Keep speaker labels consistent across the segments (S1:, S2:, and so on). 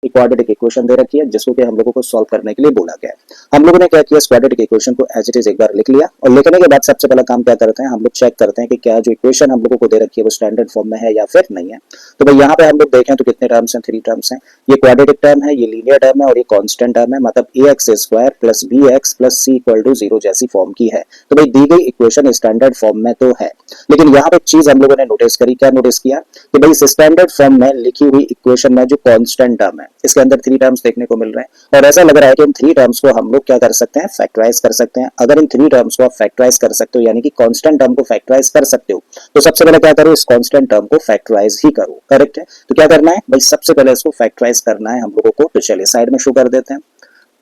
S1: एक quadratic equation दे रखी है जिसको कि हम लोगों को सॉल्व करने के लिए बोला गया है। हम लोगों ने क्या किया, इस क्वाड्रेटिक इक्वेशन को एज इट इज एक बार लिख लिया और लिखने के बाद सबसे पहला काम क्या करते हैं, हम लोग चेक करते हैं कि क्या जो इक्वेशन हम लोगों को दे रखी है वो स्टैंडर्ड फॉर्म में है या फिर नहीं है। तो भाई यहाँ पे हम लोग देखें तो कितने टर्म्स हैं, 3 टर्म्स हैं। ये क्वाड्रेटिक टर्म है, ये लीनियर टर्म है और ये कांस्टेंट टर्म है, मतलब ax² plus bx plus c equal to 0 जैसी फॉर्म की है। तो भाई दी गई इक्वेशन स्टैंडर्ड फॉर्म में तो है, लेकिन यहाँ पे चीज हम लोगों ने नोटिस करी, क्या नोटिस किया कि भाई इस स्टैंडर्ड फॉर्म में लिखी हुई इक्वेशन में जो कांस्टेंट टर्म है इसके अंदर 3 टर्म्स देखने को मिल रहे हैं और ऐसा लग रहा है कि इन 3 टर्म्स को हम लोग क्या कर सकते हैं, फैक्टराइज कर सकते हैं। अगर इन 3 टर्म्स को आप फैक्टराइज कर सकते हो यानी कि कांस्टेंट टर्म को फैक्टराइज कर सकते हो तो सबसे पहले क्या करो, इस कांस्टेंट टर्म को फैक्टराइज ही करो। करेक्ट है, तो क्या करना है भाई, सबसे पहले इसको फैक्टराइज करना है हम लोगों को। तो चलिए साइड में शो कर देते हैं।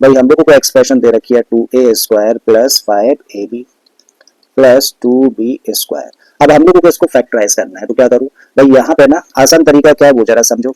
S1: भाई हम लोगों को एक्सप्रेशन दे रखी है 2a² plus 5ab plus 2b²। अब हम लोगों को इसको फैक्टराइज करना है तो क्या करूं भाई, यहाँ पे ना आसान तरीका क्या है वो जरा समझो।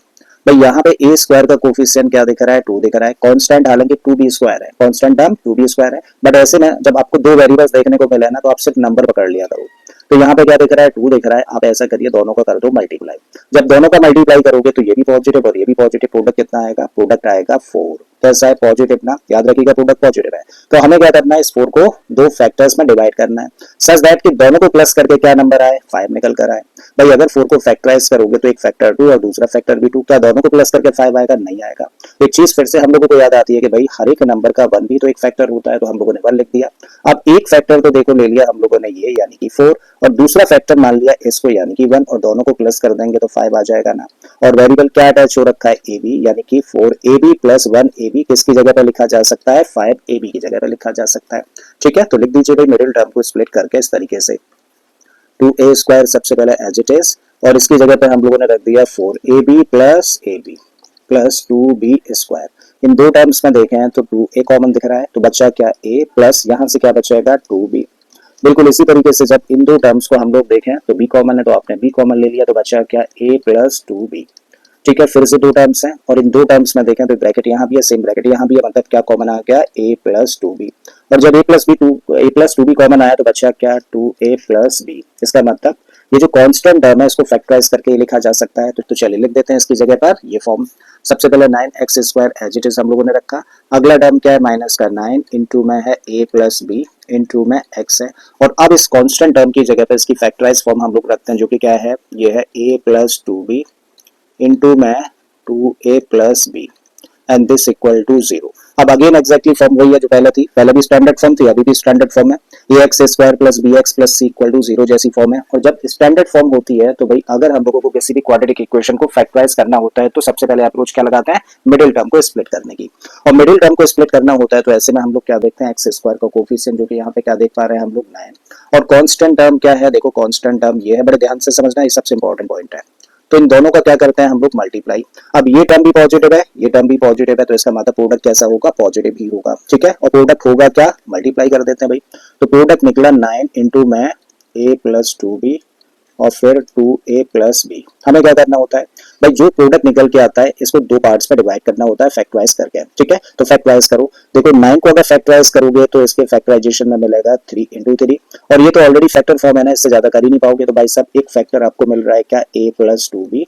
S1: भाई यहाँ पे a² का कोफिशिएंट क्या दिख रहा है, 2 दिख रहा है। कांस्टेंट हालांकि 2b² है, कांस्टेंट टर्म 2b² है, बट ऐसे में जब आपको दो वेरिएबल्स देखने को मिले ना तो आप सिर्फ नंबर पकड़ लिया करो। तो यहाँ पे क्या दिख रहा है, 2 दिख रहा है। आप ऐसा करिए, दोनों का कर दो मल्टीप्लाई। जब दोनों का मल्टीप्लाई करोगे तो ये भी पॉजिटिव और ये भी पॉजिटिव, प्रोडक्ट कितना आएगा, प्रोडक्ट आएगा 4। कैसा है, पॉजिटिव ना, याद रखिएगा प्रोडक्ट पॉजिटिव है। तो हमें क्या करना है, इस 4 को दो फैक्टर्स में डिवाइड करना है सच दैट कि दोनों को प्लस करके क्या नंबर आए, 5 निकल कर आए। भाई अगर 4 को फैक्टराइज करोगे तो एक फैक्टर 2 और दूसरा फैक्टर भी 2, क्या दोनों को प्लस करके 5 आएगा, नहीं आएगा। एक चीज फिर से हम लोगों को याद आती है कि भाई हर एक नंबर का 1 भी तो एक फैक्टर होता है, तो हम लोगों ने 1 लिख दिया। अब एक फैक्टर तो देखो ले लिया हम लोगों ने ये यानी कि 4 और दूसरा फैक्टर मान लिया इसको यानी कि 1 और दोनों को प्लस कर देंगे तो 5 आ जाएगा ना। और वेरिएबल क्या अटैच हो रखा है, ab यानी कि 4ab प्लस 1ab किसकी जगह पर लिखा जा सकता है, 5ab की जगह पर लिखा जा सकता है। ठीक है, तो लिख दीजिए भाई मिडिल टर्म को स्प्लिट करके इस तरीके से 2a² सबसे पहले एज इट इज और इसकी जगह पर हम लोगों ने रख दिया 4ab plus ab plus 2b²। इन दो टर्म्स में देखें तो 2a कॉमन दिख रहा है तो बचा क्या, a प्लस यहाँ से क्या बचेगा 2b। बिल्कुल इसी तरीके से जब इन दो टर्म्स को हम लोग देखें तो b कॉमन है तो आपने b कॉमन ले लिया तो बचा क्या, a प्लस 2b। ठीक है, फिर से दो टर्म्स हैं और इन दो टर्म्स में देखें तो ब्रैकेट यहाँ भी है, सेम ब्रैकेट यहाँ भी है, मतलब क्या कॉमन आ गया, a प्लस 2b। और जब a प्लस 2b कॉमन आया तो बचा क्या, 2a प्लस b। इसका मतलब ये जो कांस्टेंट टर्म है इसको फैक्टराइज करके ये लिखा जा सकता है। तो चलिए लिख देते हैं इसकी जगह पर ये फॉर्म। सबसे पहले 9x² एज इट इज हम लोगों ने रखा। अगला टर्म क्या है, माइनस का 9 इंटू में है a प्लस b इंटू में x है। और अब इस कांस्टेंट टर्म की जगह पर इसकी फैक्टराइज फॉर्म हम लोग रखते हैं जो कि क्या है, ये है a प्लस 2b इंटू में 2a plus b and this equal to 0। अब अगेन एग्जैक्टली फॉर्म वही है जो पहले थी, पहले भी स्टैंडर्ड फॉर्म थी, अभी भी स्टैंडर्ड फॉर्म है। ax² plus bx plus c equal to 0 जैसी फॉर्म है। और जब स्टैंडर्ड फॉर्म होती है तो भाई अगर हम लोगों को किसी भी क्वाड्रेटिक इक्वेशन को फैक्टराइज करना होता है तो सबसे पहले अप्रोच क्या लगाते हैं, मिडिल टर्म को स्प्लिट करने की। और मिडिल टर्म को स्प्लिट करना होता है तो ऐसे में हम लोग क्या देखते हैं, x² का कोफिशिएंट जो कि यहाँ पे क्या देख पा रहे हैं हम लोग 9। और कांस्टेंट टर्म क्या है, देखो कांस्टेंट टर्म ये है, बड़े ध्यान से समझना, ये सबसे इंपॉर्टेंट पॉइंट है। तो इन दोनों का क्या करते हैं हम लोग, मल्टीप्लाई। अब ये टर्म भी पॉजिटिव है, ये टर्म भी पॉजिटिव है, तो इसका मतलब प्रोडक्ट कैसा होगा, पॉजिटिव ही होगा। ठीक है, और प्रोडक्ट होगा क्या, मल्टीप्लाई कर देते हैं भाई। तो प्रोडक्ट निकला 9 इंटू में a प्लस 2b और फिर 2a प्लस b। हमें क्या करना होता है भाई, जो प्रोडक्ट निकल के आता है इसको दो पार्ट्स में डिवाइड करना होता है फैक्टराइज करके। ठीक है, तो फैक्टराइज करो। देखो 9 को अगर फैक्टराइज करोगे तो इसके फैक्टराइजेशन में मिलेगा 3 इंटू 3 और ये तो ऑलरेडी फैक्टर फॉर्म है ना, इससे ज्यादा कर ही नहीं पाओगे। तो भाई साहब एक फैक्टर आपको मिल रहा है क्या, a प्लस 2b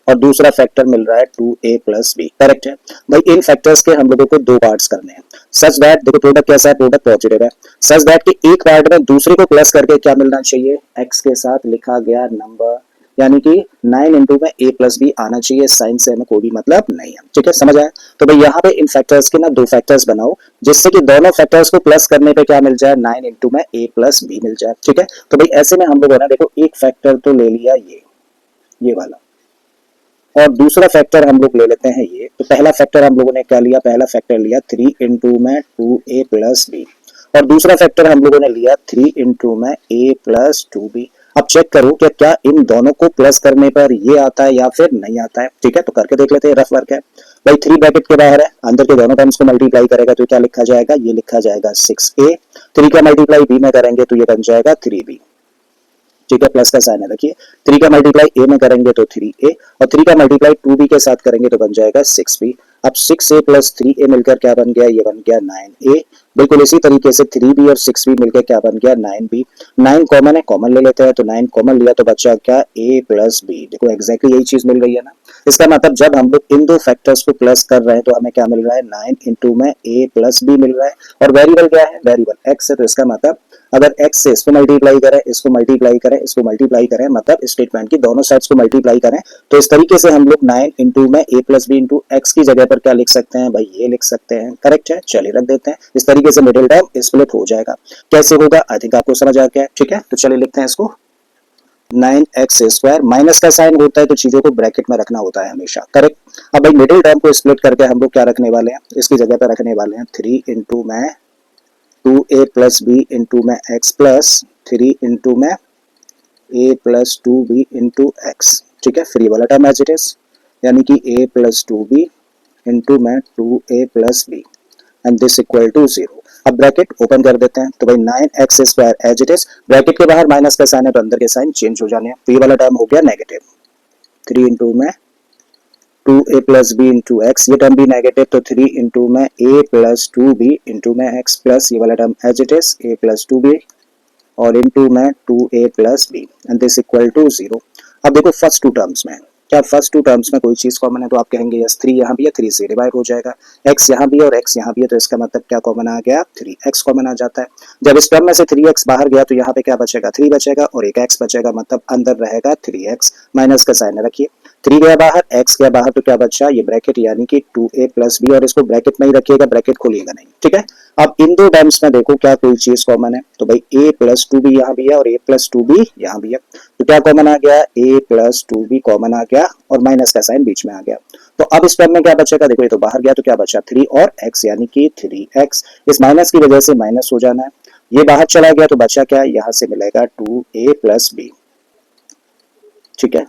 S1: और दूसरा फैक्टर मिल रहा है 2a प्लस b। करेक्ट है भाई, इन फैक्टर्स के हम लोगों को दो पार्ट्स करने हैं सच दैट, देखो प्रोडक्ट कैसा है, प्रोडक्ट पॉजिटिव है, सच दैट कि एक पार्ट में दूसरे को प्लस करके क्या मिलना चाहिए, x के साथ लिखा गया नंबर, यानी कि 9 इंटू में a प्लस b आना चाहिए। साइन से हमें कोई भी मतलब नहीं है। ठीक है, समझ आया। तो भाई यहाँ पे इन फैक्टर्स के ना दो फैक्टर्स बनाओ जिससे कि दोनों फैक्टर्स को प्लस करने पे क्या मिल जाए, 9 इंटू में a प्लस b मिल जाए। ठीक है, तो भाई ऐसे में हम लोग ना देखो एक फैक्टर तो ले लिया ये वाला और दूसरा फैक्टर हम लोग ले लेते हैं ये। तो पहला फैक्टर हम लोगों ने क्या लिया, पहला फैक्टर लिया 3 इंटू में 2a प्लस b और दूसरा फैक्टर हम लोगों ने लिया 3 इंटू में a प्लस 2b। अब चेक करो कि क्या इन दोनों को प्लस करने पर ये आता है या फिर नहीं आता है। ठीक है, तो करके देख लेते हैं, रफ वर्क है भाई। 3 ब्रैकेट के बाहर है, अंदर के दोनों टर्म्स को मल्टीप्लाई करेगा तो क्या लिखा जाएगा, ये लिखा जाएगा 6a। 3 का मल्टीप्लाई b में करेंगे तो ये बन जाएगा 3b। ठीक है, प्लस का साइन है रखिए। 3 का मल्टीप्लाई a में करेंगे तो 3a और 3 का मल्टीप्लाई 2b के साथ करेंगे तो बन जाएगा 6b। अब 6a प्लस 3a मिलकर क्या बन गया, ये बन गया 9a। बिल्कुल इसी तरीके से 3b और 6b मिलकर क्या बन गया 9b। 9 कॉमन है, कॉमन ले लेते हैं, तो 9 कॉमन लिया तो बचा क्या a प्लस b। देखो एग्जैक्टली यही चीज मिल रही है ना। इसका मतलब जब हम लोग इन दो फैक्टर्स को प्लस कर रहे हैं तो हमें क्या मिल रहा है 9 इंटू में a प्लस b मिल रहा है। और वेरिएबल क्या है, वेरिएबल x है, तो इसका मतलब अगर x से इसको मल्टीप्लाई करें, इसको मल्टीप्लाई करें, इसको मल्टीप्लाई करें, मतलब स्टेटमेंट की दोनों साइड्स को मल्टीप्लाई करें, तो इस तरीके से हम लोग 9 इंटू में a plus B into X की जगह पर क्या लिख सकते हैं भाई, ये लिख सकते हैं। करेक्ट है, चलिए रख देते हैं। इस तरीके से मिडिल टर्म स्प्लिट हो जाएगा। कैसे होगा आई थिंक आपको समझ आ गया है, ठीक है। तो चलिए लिखते हैं इसको 9x²। माइनस का साइन होता है तो चीजों को ब्रैकेट में रखना होता है हमेशा, करेक्ट। अब भाई मिडिल टर्म को स्प्लिट करके हम लोग क्या रखने वाले हैं, इसकी जगह पर रखने वाले हैं 3 इंटू में 2a प्लस बी इंटू में एक्स प्लस 3 इंटू में a plus 2b into x, ठीक है। फिर ये वाला टर्म एज इट इज, यानी कि a प्लस 2b इंटू में 2a plus b and this equal to 0। अब ब्रैकेट ओपन कर देते हैं, तो भाई 9x² as it is, bracket के बाहर माइनस का साइन है तो अंदर के साइन चेंज हो जाने हैं, तो ये वाला टर्म हो गया नेगेटिव। 3 इंटू में 2a plus B into X, ये टर्म भी नेगेटिव, तो 3 इंटू में a प्लस 2b इंटू में एक्स प्लस ये वाला term as it is a plus 2b और इंटू में 2a plus b and this equal to 0। अब देखो फर्स्ट टू टर्म्स में क्या, फर्स्ट टू टर्म्स में कोई चीज कॉमन है तो आप कहेंगे यस 3 यहाँ भी है, 3 से डिवाइड हो जाएगा। x यहाँ भी है और x यहाँ भी है, तो इसका मतलब क्या कॉमन आ गया, 3x कॉमन आ जाता है। जब इस टर्म में से 3x बाहर गया तो यहाँ पे क्या बचेगा, 3 बचेगा और एक x बचेगा, मतलब अंदर रहेगा 3x। माइनस का साइन रखिए, 3 गया बाहर, x गया बाहर, तो क्या बचा ये ब्रैकेट यानी कि 2a प्लस बी, और इसको ब्रैकेट में ही रखिएगा, ब्रैकेट खोलिएगा नहीं, ठीक है। अब इन दो टर्म्स में देखो क्या कोई चीज कॉमन है, तो भाई a प्लस 2b यहाँ भी है और a प्लस 2b यहाँ भी है, तो क्या कॉमन आ गया, a प्लस 2b कॉमन आ गया और माइनस का साइन बीच में आ गया। तो अब इस टर्म में क्या बचेगा, देखो ये तो बाहर गया तो क्या बचा 3 और x यानी कि 3x। इस माइनस की वजह से माइनस हो जाना है, ये बाहर चला गया तो बचा क्या, यहाँ से मिलेगा 2a प्लस b, ठीक है।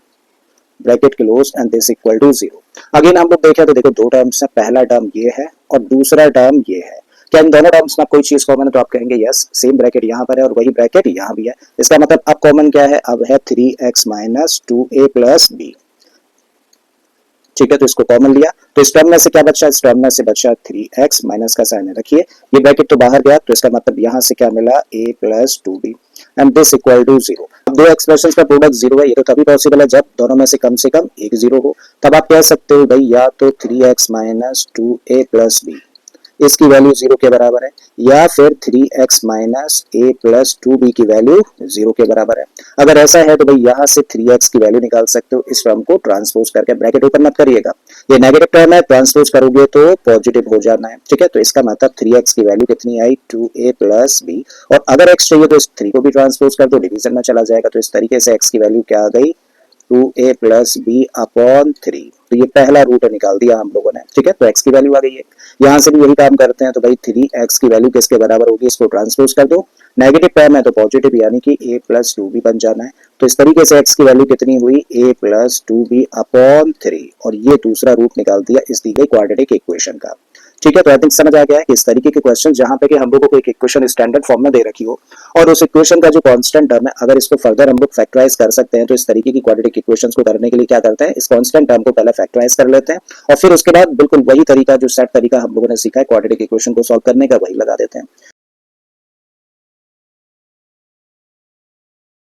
S1: Bracket close and this equal to 0। Again हम लोग देखें तो देखो दो टर्म्स है, पहला टर्म ये है और दूसरा टर्म ये है। क्या इन दोनों टर्म्स में कोई चीज कॉमन है, तो आप कहेंगे यस, सेम ब्रैकेट यहाँ पर है और वही ब्रैकेट यहाँ भी है। इसका मतलब अब कॉमन क्या है, अब है 3x minus 2a plus b, ठीक है। तो इसको कॉमन लिया तो इस टर्म में से क्या बचा, इस टर्म में से बचा 3x, माइनस का साइन रखिए, ये ब्रैकेट तो बाहर गया, तो इसका मतलब यहाँ से क्या मिला a plus 2b and this equal to 0। अब दो एक्सप्रेशंस का प्रोडक्ट 0 है, ये तो तभी पॉसिबल है जब दोनों में से कम एक 0 हो। तब आप कह सकते हो भाई या तो 3x minus 2a plus b इसकी वैल्यू 0 के बराबर है, या फिर 3x minus a plus 2b की वैल्यू 0 के बराबर है। अगर ऐसा है तो भाई यहाँ से 3x की वैल्यू निकाल सकते हो, इस टर्म को ट्रांसपोज करके, ब्रैकेट ओपन मत करिएगा, ये नेगेटिव टर्म है, ट्रांसपोज करोगे तो पॉजिटिव हो जाना है, ठीक है। तो इसका मतलब 3x की वैल्यू कितनी आई, 2a प्लस b, और अगर x चाहिए तो इस 3 को भी ट्रांसपोज कर दो, डिवीजन में चला जाएगा, तो इस तरीके से x की वैल्यू क्या आ गई, 2a प्लस बी अपॉन 3। तो ये पहला रूट निकाल दिया हम लोगों ने, ठीक है। तो x की वैल्यू आ गई है, यहाँ से भी यही काम करते हैं, तो भाई 3x की वैल्यू किसके बराबर होगी, इसको ट्रांसपोज कर दो, नेगेटिव टर्म है तो पॉजिटिव यानी कि a प्लस 2b बन जाना है। तो इस तरीके से x की वैल्यू कितनी हुई, a प्लस 2b अपॉन 3, और ये दूसरा रूट निकाल दिया इस दी गई क्वाड्रेटिक इक्वेशन का, ठीक है। तो आई थिंक समझ आ गया है कि इस तरीके के क्वेश्चन जहां पे कि हम लोगों को एक इक्वेशन स्टैंडर्ड फॉर्म में दे रखी हो और उस इक्वेशन का जो कांस्टेंट टर्म है, अगर इसको फर्दर हम लोग फैक्टराइज कर सकते हैं, तो इस तरीके की क्वाड्रेटिक इक्वेशंस को करने के लिए क्या करते हैं, इस कांस्टेंट टर्म को पहले फैक्टराइज कर लेते हैं और फिर उसके बाद बिल्कुल वही तरीका, जो सेट तरीका हम लोगों ने सीखा है क्वाड्रेटिक इक्वेशन को सॉल्व करने का, वही लगा देते हैं।